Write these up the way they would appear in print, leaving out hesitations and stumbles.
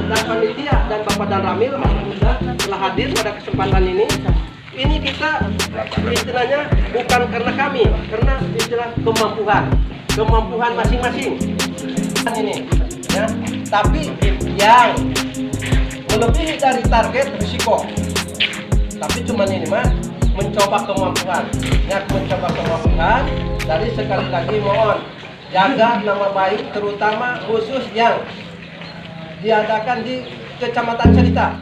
dan panitia dan Bapak dan Ramil telah hadir pada kesempatan ini. Ini kita istilahnya bukan karena kami, karena istilah kemampuan masing-masing ini, ya. Tapi yang melebihi dari target risiko. Tapi cuman ini mah mencoba kemampuan, ya, mencoba kemampuan. Dari sekali lagi mohon jaga nama baik, terutama khusus yang diadakan di Kecamatan Carita.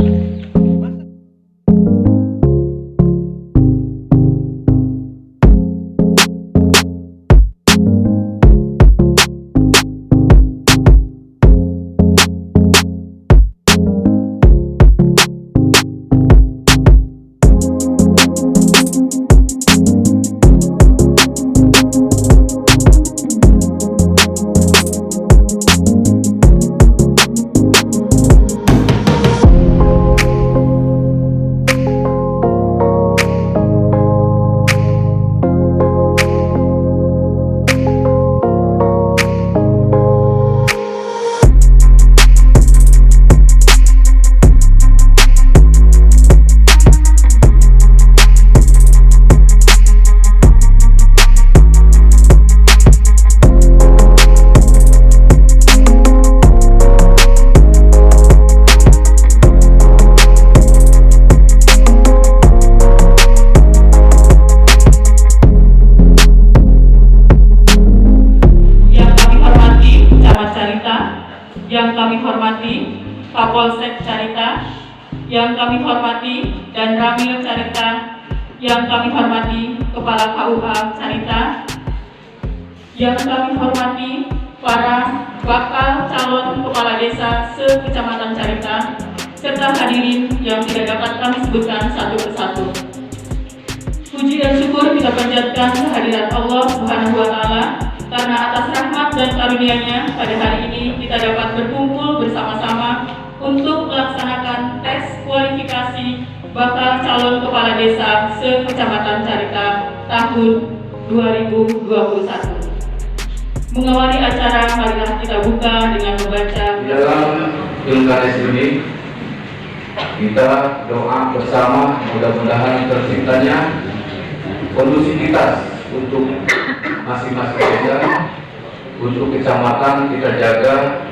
Yang kami hormati Kapolsek Carita, yang kami hormati dan Ramil Carita, yang kami hormati Kepala KUA Carita, yang kami hormati para bakal calon kepala desa se-Kecamatan Carita, serta hadirin yang tidak dapat kami sebutkan satu persatu. Puji dan syukur kita panjatkan kehadirat Allah Subhanahu wa Ta'ala, karena atas rahmat dan karunia-Nya pada hari ini kita dapat berkumpul bersama-sama untuk melaksanakan tes kualifikasi bakal calon kepala desa se-Kecamatan Carita tahun 2021. Mengawali acara, marilah kita buka dengan membaca. Dalam pilkada ini kita doa bersama, mudah-mudahan terciptanya kondusivitas untuk masing-masing desa, untuk kecamatan kita jaga,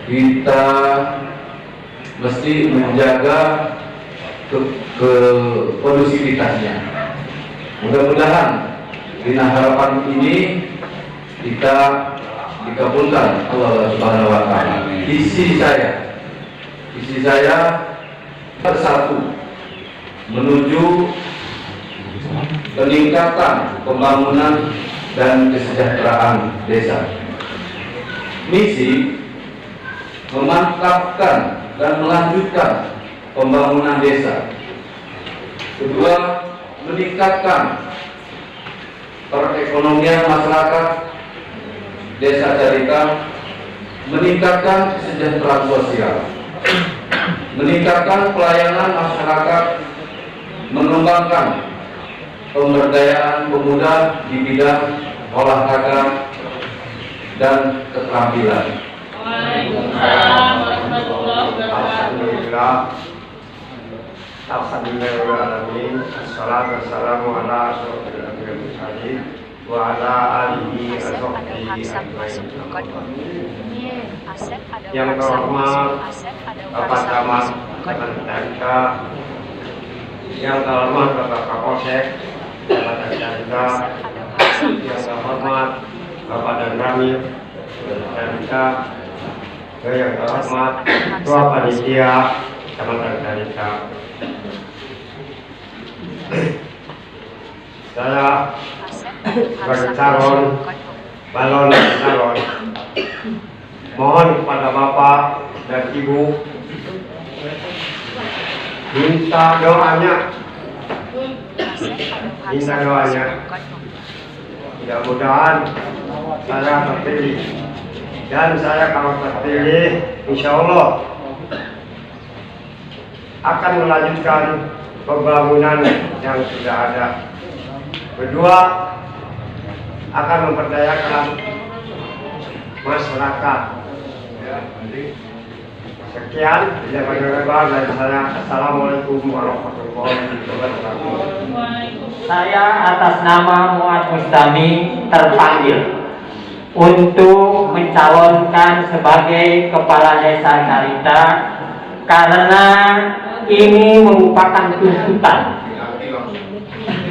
kita mesti menjaga kondusivitasnya. Mudah-mudahan dengan harapan ini kita dikabulkan Allah Subhanahu wa Ta'ala. Isi saya bersatu menuju peningkatan pembangunan dan kesejahteraan desa. Misi memantapkan dan melanjutkan pembangunan desa. Kedua, meningkatkan perekonomian masyarakat desa Carita, meningkatkan kesejahteraan sosial, meningkatkan pelayanan masyarakat, mengembangkan pemberdayaan pemuda di bidang olahraga dan keterampilan. Waalaikumsalam warahmatullahi wabarakatuh. Alhamdulillahirrahmanirrahim. Assalamualaikum warahmatullahi wabarakatuh. Wa ala alihi wasahbihi yang terhormat Bapak Camat Carita, yang terhormat Bapak Kapolsek Kecamatan Carita, yang terhormat Bapak dan Ramil Carita, yang terhormat Ketua Panitia Kecamatan Carita. Saya sebagai balon calon mohon kepada Bapak dan Ibu minta doanya, mudah-mudahan saya terpilih, dan saya kalau terpilih insya Allah akan melanjutkan pembangunan yang sudah ada. Kedua, akan memperdayakan masyarakat. Sekian, bila pada dari saya. Assalamualaikum warahmatullahi wabarakatuh. Saya atas nama Muad Mustami terpanggil untuk mencalonkan sebagai Kepala Desa Carita karena ini merupakan tuntutan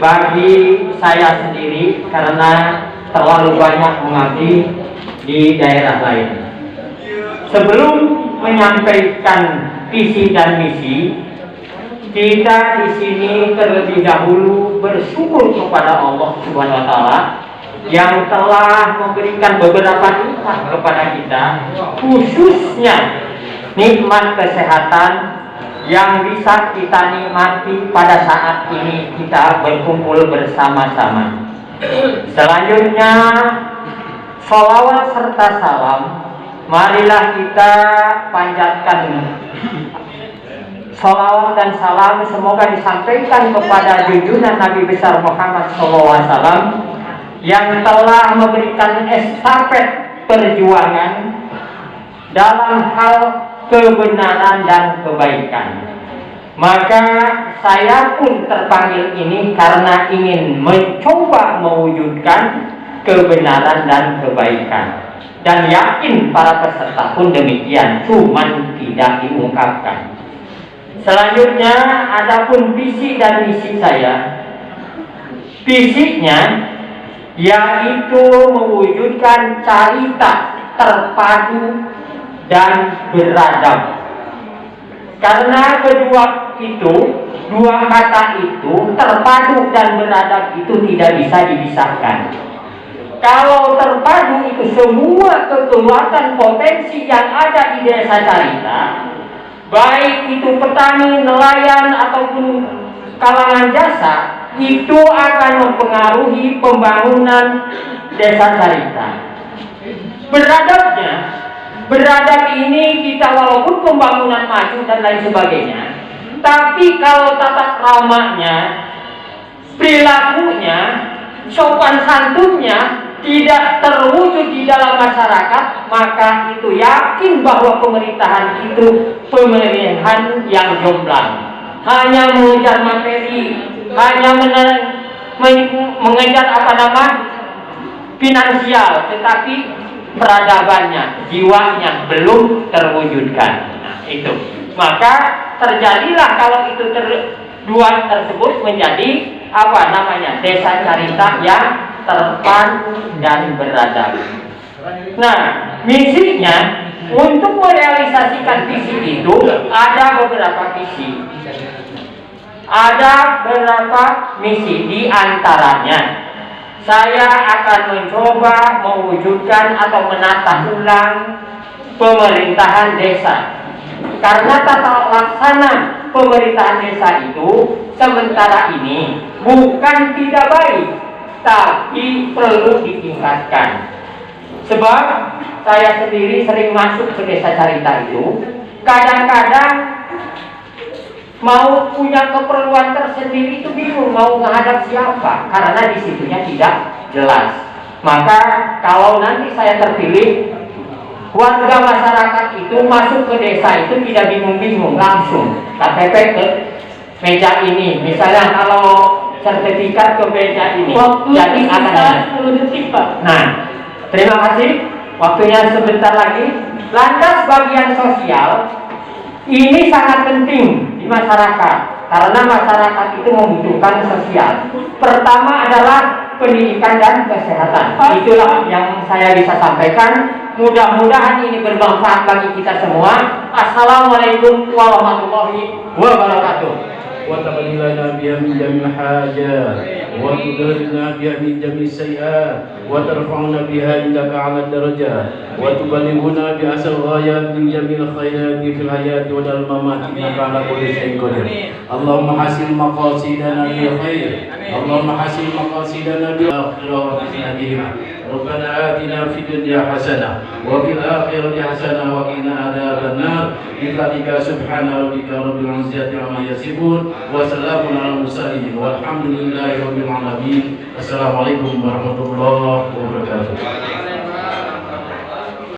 bagi saya sendiri karena terlalu banyak mengabdi di daerah lain. Sebelum menyampaikan visi dan misi, kita di sini terlebih dahulu bersyukur kepada Allah Subhanahu wa taala yang telah memberikan beberapa nikmat kepada kita, khususnya nikmat kesehatan yang bisa kita nikmati pada saat ini kita berkumpul bersama-sama. Selanjutnya, sholawat serta salam marilah kita panjatkan. Sholawat dan salam semoga disampaikan kepada junjungan Nabi besar Muhammad SAW yang telah memberikan estafet perjuangan dalam hal kebenaran dan kebaikan. Maka saya pun terpanggil ini karena ingin mencoba mewujudkan kebenaran dan kebaikan. Dan yakin para peserta pun demikian, cuman tidak diungkapkan. Selanjutnya, adapun visi dan misi saya. Visinya yaitu mewujudkan carita terpadu dan beradab. Karena dua kata itu, terpadu dan beradab itu tidak bisa dipisahkan. Kalau terpadu itu semua kekuatan potensi yang ada di desa Carita, baik itu petani, nelayan ataupun kalangan jasa, itu akan mempengaruhi pembangunan desa Carita. Beradab ini kita walaupun pembangunan maju dan lain sebagainya, tapi kalau tata kramanya, perilakunya, sopan santunnya tidak terwujud di dalam masyarakat, maka itu yakin bahwa pemerintahan itu pemerintahan yang jomblang, hanya mengejar materi, hanya mengejar finansial, tetapi peradabannya, jiwanya belum terwujudkan. Nah, itu. Maka terjadilah kalau itu dua tersebut menjadi desa Carita yang terpadu dan beradab. Nah, misinya untuk merealisasikan visi itu ada beberapa visi. Ada beberapa misi, di antaranya saya akan mencoba mewujudkan atau menata ulang pemerintahan desa. Karena tata laksana pemerintahan desa itu sementara ini bukan tidak baik, tapi perlu ditingkatkan. Sebab saya sendiri sering masuk ke desa Carita itu, kadang-kadang mau punya keperluan tersendiri itu bingung mau menghadap siapa, karena disitunya tidak jelas. Maka kalau nanti saya terpilih, warga masyarakat itu masuk ke desa itu tidak bingung-bingung, langsung KTP ke meja ini. Misalnya kalau sertifikat ke meja ini. Jadi akan 10 detik, Pak. Nah, terima kasih. Waktunya sebentar lagi. Lantas bagian sosial ini sangat penting di masyarakat karena masyarakat itu membutuhkan sosial. Pertama adalah pendidikan dan kesehatan. Itulah yang saya bisa sampaikan. Mudah-mudahan ini bermanfaat bagi kita semua. Assalamualaikum warahmatullahi wabarakatuh. وتقضي لنا بها من جميع الحاجات وتدرنا بها من جميع السيئات وترفعنا بها عندك على الدرجات وتبلغنا بأسى الغايات من جميع الخيرات في الحياة وعند الممات إنك على كل شيء قدير. اللهم حسن مقاصدنا بالخير اللهم حسن مقاصدنا بالآخرة وحسن بهما. ربنا آتنا في الدنيا حسنة وفي الآخرة حسنة وقنا عذاب النار. بفضلك سبحان ربك رب العزة عما يصفون وسلام على المرسلين والحمد لله رب العالمين. Assalamualaikum warahmatullahi wabarakatuh.